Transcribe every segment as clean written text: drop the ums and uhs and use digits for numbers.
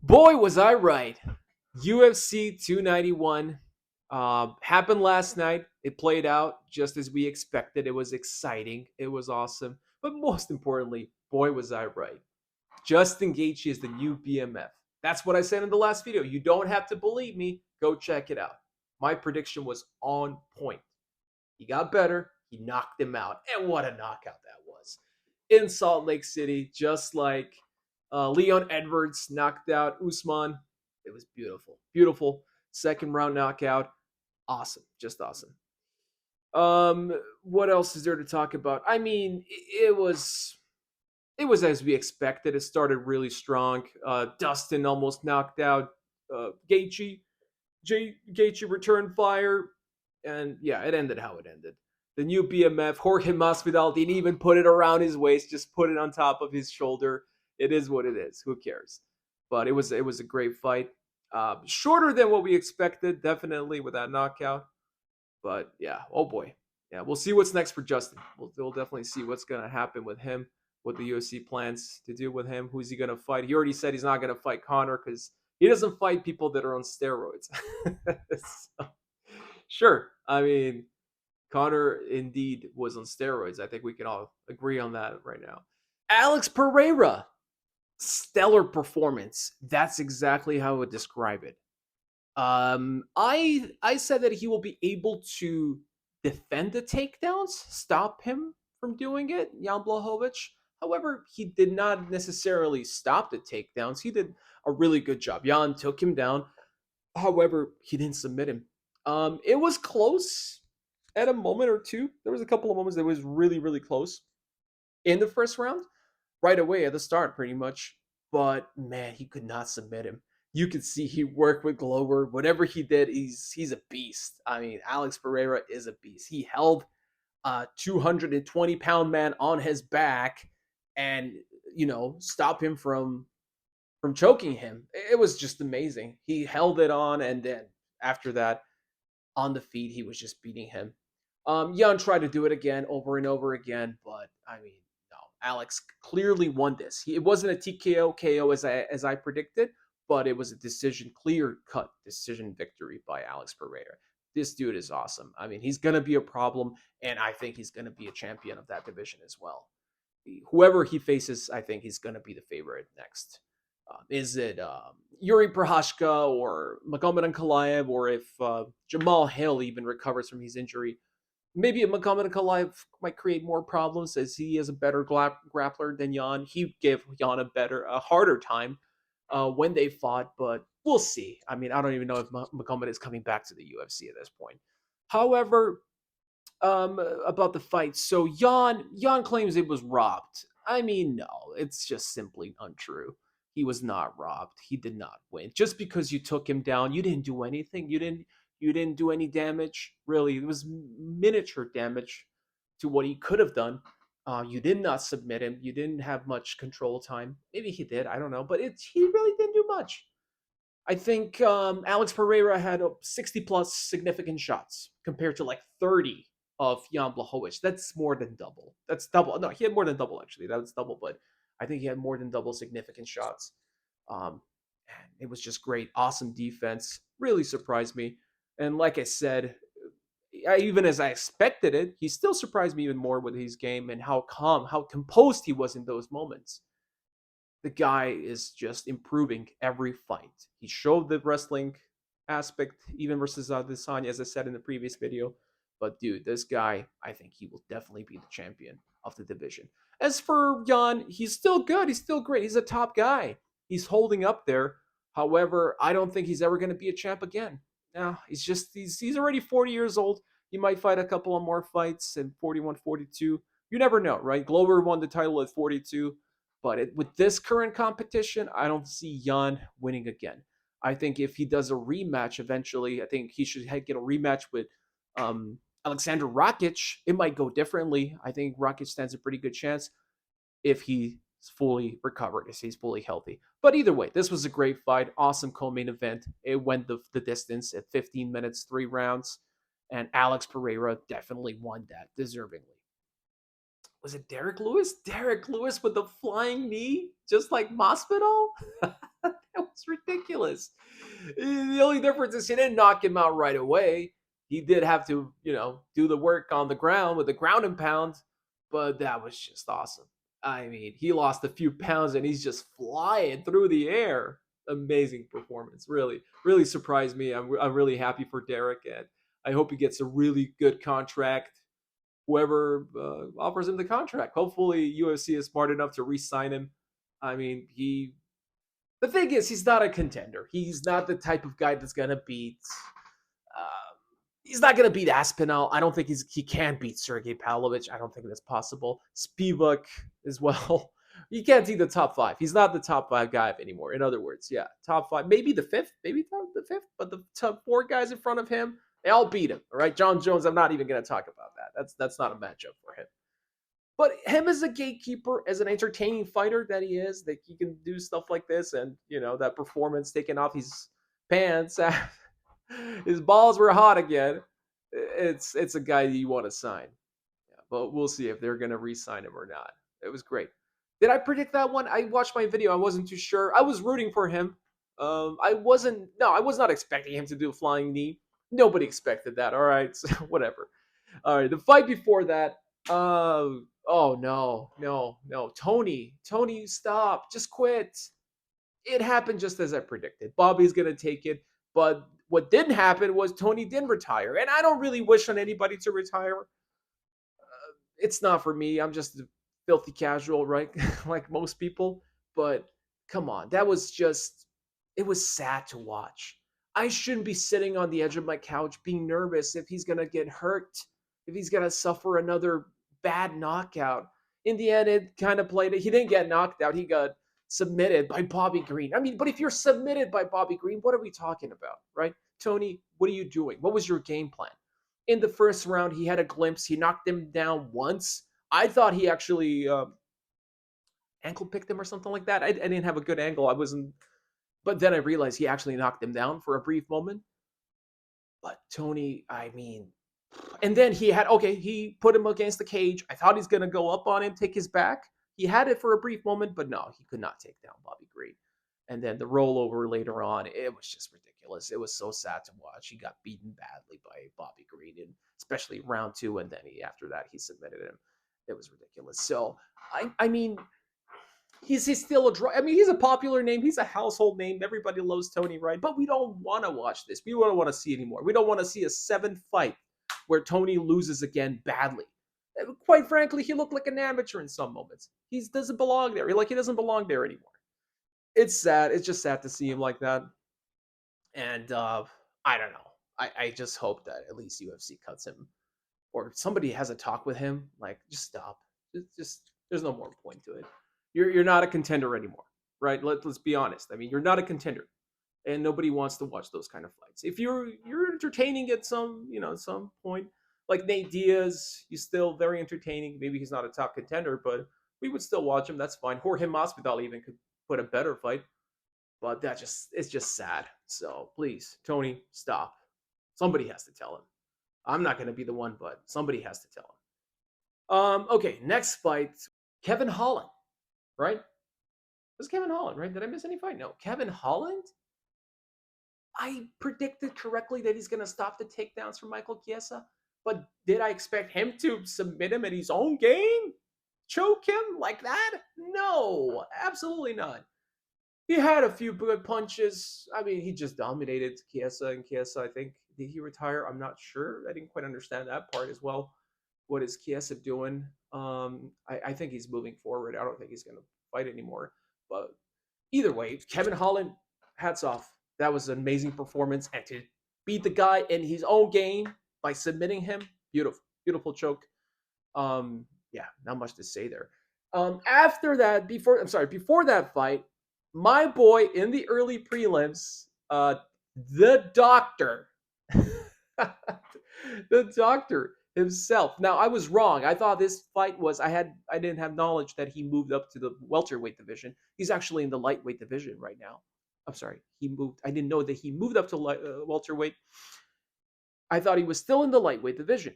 Boy, was I right. UFC 291 happened last night. It played out just as we expected. It was exciting. It was awesome. But most importantly, boy, was I right. Justin Gaethje is the new BMF. That's what I said in the last video. You don't have to believe me. Go check it out. My prediction was on point. He got better. He knocked him out. And what a knockout that was. In Salt Lake City, just like Leon Edwards knocked out Usman. It was beautiful. Beautiful. Second round knockout. Awesome. Just awesome. What else is there to talk about? I mean, it was as we expected. It started really strong. Dustin almost knocked out Gaethje. Gaethje returned fire, and yeah, it ended how it ended. The new BMF, Jorge Masvidal, didn't even put it around his waist; just put it on top of his shoulder. It is what it is. Who cares? But it was a great fight. Shorter than what we expected, definitely with that knockout. But yeah, oh boy, yeah, we'll see what's next for Justin. We'll definitely see what's gonna happen with him, what the UFC plans to do with him. Who's he gonna fight? He already said he's not gonna fight Connor because he doesn't fight people that are on steroids. So, sure, I mean Connor indeed was on steroids. I think we can all agree on that right now. Alex Pereira, stellar performance. That's exactly how I would describe it. I said that he will be able to defend the takedowns, stop him from doing it, Jan Blachowicz. However, he did not necessarily stop the takedowns. He did a really good job. Jan took him down. However, he didn't submit him. It was close at a moment or two. There was a couple of moments that was really, really close in the first round, right away at the start, pretty much. But man, he could not submit him. You could see he worked with Glover. Whatever he did, he's a beast. I mean, Alex Pereira is a beast. He held a 220-pound man on his back and stop him from choking him. It was just amazing. He held it on, and then after that, on the feet, he was just beating him. Jan tried to do it again over and over again, but I mean, no. Alex clearly won this. It wasn't a TKO KO as I predicted, but it was a clear cut decision victory by Alex Pereira. This dude is awesome. I mean, he's gonna be a problem, and I think he's gonna be a champion of that division as well. Whoever he faces, I think he's gonna be the favorite next. Is it Yuri Prohashka or Muhammad Ankalaev, or if Jamal Hill even recovers from his injury? Maybe Muhammad Ankalaev might create more problems as he is a better grappler than Jan. He gave Jan a harder time when they fought, but we'll see. I mean, I don't even know if Muhammad is coming back to the UFC at this point. However, about the fight, so Jan claims it was robbed. I mean, no, it's just simply untrue. He was not robbed. He did not win. Just because you took him down, you didn't do anything. You didn't do any damage. Really, it was miniature damage to what he could have done. You did not submit him. You didn't have much control time. Maybe he did. I don't know, but he really didn't do much. I think Alex Pereira had 60 plus significant shots compared to like 30 of Jan Blachowicz. That's more than double. That's double. No, he had more than double actually. That's double, but I think he had more than double significant shots. And it was just great. Awesome defense. Really surprised me. And like I said, even as I expected it, he still surprised me even more with his game and how calm, how composed he was in those moments. The guy is just improving every fight. He showed the wrestling aspect even versus Adesanya, as I said in the previous video. But dude, this guy, I think he will definitely be the champion of the division. As for Jan, he's still good. He's still great. He's a top guy. He's holding up there. However, I don't think he's ever going to be a champ again. No, he's already 40 years old. He might fight a couple of more fights at 41, 42. You never know, right? Glover won the title at 42. But with this current competition, I don't see Jan winning again. I think if he does a rematch eventually, I think he should get a rematch with Alexander Rakic. It might go differently. I think Rakic stands a pretty good chance if he's fully recovered, if he's fully healthy. But either way, this was a great fight. Awesome co-main event. It went the distance at 15 minutes, 3 rounds. And Alex Pereira definitely won that deservingly. Was it Derrick Lewis? Derrick Lewis with the flying knee, just like Masvidal. That was ridiculous. The only difference is he didn't knock him out right away. He did have to, do the work on the ground with the ground and pound, but that was just awesome. I mean, he lost a few pounds and he's just flying through the air. Amazing performance. Really, really surprised me. I'm really happy for Derrick, and I hope he gets a really good contract. Whoever offers him the contract. Hopefully, UFC is smart enough to re-sign him. I mean, the thing is, he's not a contender. He's not the type of guy that's gonna beat. He's not gonna beat Aspinall. I don't think he can beat Sergey Pavlovich. I don't think that's possible. Spivak as well. You can't see the top five. He's not the top five guy anymore. In other words, yeah, top five, maybe the fifth, the fifth, but the top four guys in front of him, they all beat him. All right, John Jones. I'm not even gonna talk about that. That's not a matchup for him. But him as a gatekeeper, as an entertaining fighter that he is, that he can do stuff like this, and that performance taking off his pants, his balls were hot again. It's a guy that you want to sign, yeah, but we'll see if they're gonna re-sign him or not. It was great. Did I predict that one? I watched my video. I wasn't too sure. I was rooting for him. I wasn't. No, I was not expecting him to do a flying knee. Nobody expected that. All right, so whatever. All right, the fight before that. Oh no. Tony, stop. Just quit. It happened just as I predicted. Bobby's gonna take it, but what didn't happen was Tony didn't retire, and I don't really wish on anybody to retire. It's not for me. I'm just a filthy casual, right? Like most people. But come on, it was sad to watch. I shouldn't be sitting on the edge of my couch being nervous if he's going to get hurt, if he's going to suffer another bad knockout. In the end, it kind of played it. He didn't get knocked out. He got submitted by Bobby Green. I mean, but if you're submitted by Bobby Green, what are we talking about, right? Tony, what are you doing? What was your game plan? In the first round, he had a glimpse. He knocked him down once. I thought he actually ankle picked him or something like that. I didn't have a good angle. I wasn't, but then I realized he actually knocked him down for a brief moment. But Tony, I mean, and then he put him against the cage. I thought he's gonna go up on him, take his back. He had it for a brief moment, but no, he could not take down Bobby Green. And then the rollover later on, it was just ridiculous. It was so sad to watch. He got beaten badly by Bobby Green, and especially round two, and then after that he submitted him. It was ridiculous. So I mean, he's still a draw. I mean, he's a popular name. He's a household name. Everybody loves Tony, right? But we don't want to watch this. We don't want to see anymore. We don't want to see a seventh fight where Tony loses again badly. Quite frankly, he looked like an amateur in some moments. He doesn't belong there. He doesn't belong there anymore. It's sad. It's just sad to see him like that. And I don't know. I just hope that at least UFC cuts him, or somebody has a talk with him. Like, just stop. Just there's no more point to it. You're not a contender anymore, right? Let's be honest. I mean, you're not a contender, and nobody wants to watch those kind of fights. If you're entertaining at some point, like Nate Diaz, he's still very entertaining. Maybe he's not a top contender, but we would still watch him. That's fine. Jorge Masvidal even could put a better fight, but it's just sad. So please, Tony, stop. Somebody has to tell him. I'm not going to be the one, but somebody has to tell him. Okay, next fight, Kevin Holland, right? It was Kevin Holland, right? Did I miss any fight? No, Kevin Holland. I predicted correctly that he's going to stop the takedowns from Michael Chiesa, but did I expect him to submit him at his own game? Choke him like that? No, absolutely not. He had a few good punches. I mean, he just dominated Chiesa, and Chiesa, I think, did he retire? I'm not sure. I didn't quite understand that part as well. What is Chiesa doing? I think he's moving forward. I don't think he's going to fight anymore. But either way, Kevin Holland, hats off. That was an amazing performance. And to beat the guy in his own game by submitting him, beautiful, beautiful choke. Yeah, not much to say there. After that, before that fight, my boy in the early prelims, the doctor, the doctor himself. Now, I was wrong. I thought this fight was, I didn't have knowledge that he moved up to the welterweight division. He's actually in the lightweight division right now. I'm sorry, I didn't know that he moved up to welterweight. I thought he was still in the lightweight division.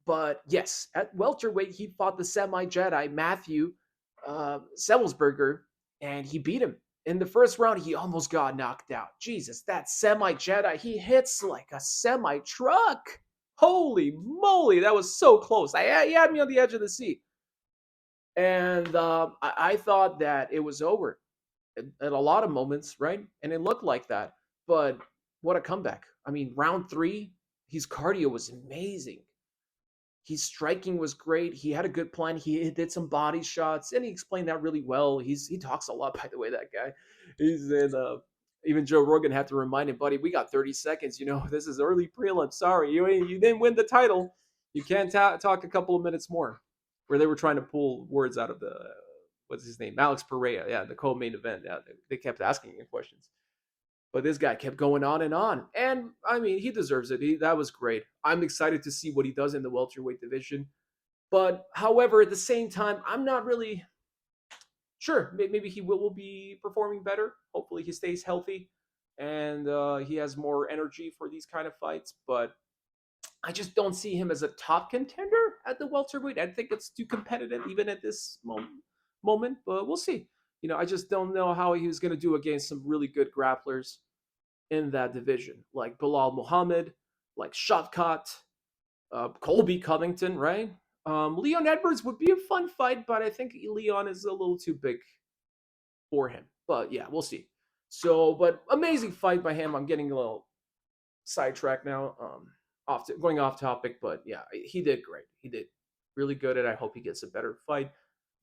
But yes, at welterweight, he fought the semi-Jedi, Matthew Semelsberger, and he beat him In the first round, he almost got knocked out. Jesus, that semi Jedi, he hits like a semi truck. Holy moly, that was so close. He had me on the edge of the seat. And I thought that it was over at a lot of moments, right? And it looked like that. But what a comeback. I mean, round three, his cardio was amazing. His striking was great. He had a good plan. He did some body shots, and he explained that really well. He talks a lot, by the way. That guy, he's in. Even Joe Rogan had to remind him, buddy, we got 30 seconds. You know, this is early prelim. Sorry, you didn't win the title. You can't talk a couple of minutes more. Where they were trying to pull words out of the what's his name, Alex Pereira, yeah, the co-main event. Yeah, they kept asking him questions. But this guy kept going on and on. And I mean, he deserves it. That was great. I'm excited to see what he does in the welterweight division. But however, at the same time, I'm not really sure. Maybe he will be performing better. Hopefully, he stays healthy and he has more energy for these kind of fights. But I just don't see him as a top contender at the welterweight. I think it's too competitive even at this moment. But we'll see. You know, I just don't know how he was going to do against some really good grapplers in that division, like Bilal Muhammad, like Shavkat, Colby Covington, right? Leon Edwards would be a fun fight, but I think Leon is a little too big for him. But yeah, we'll see. So, but amazing fight by him. I'm getting a little sidetracked now, going off topic, but yeah, he did great. He did really good, and I hope he gets a better fight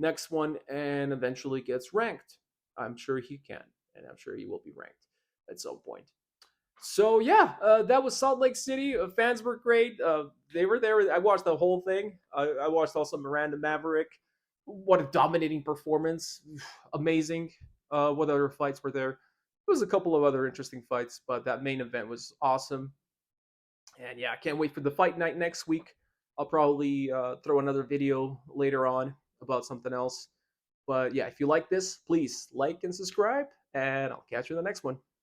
next one and eventually gets ranked. I'm sure he can, and I'm sure he will be ranked at some point. So yeah, that was Salt Lake City. Fans were great. They were there. I watched the whole thing. I watched also Miranda Maverick. What a dominating performance! Amazing. What other fights were there? There was a couple of other interesting fights, but that main event was awesome. And yeah, I can't wait for the fight night next week. I'll probably throw another video later on about something else. But yeah, if you like this, please like and subscribe, and I'll catch you in the next one.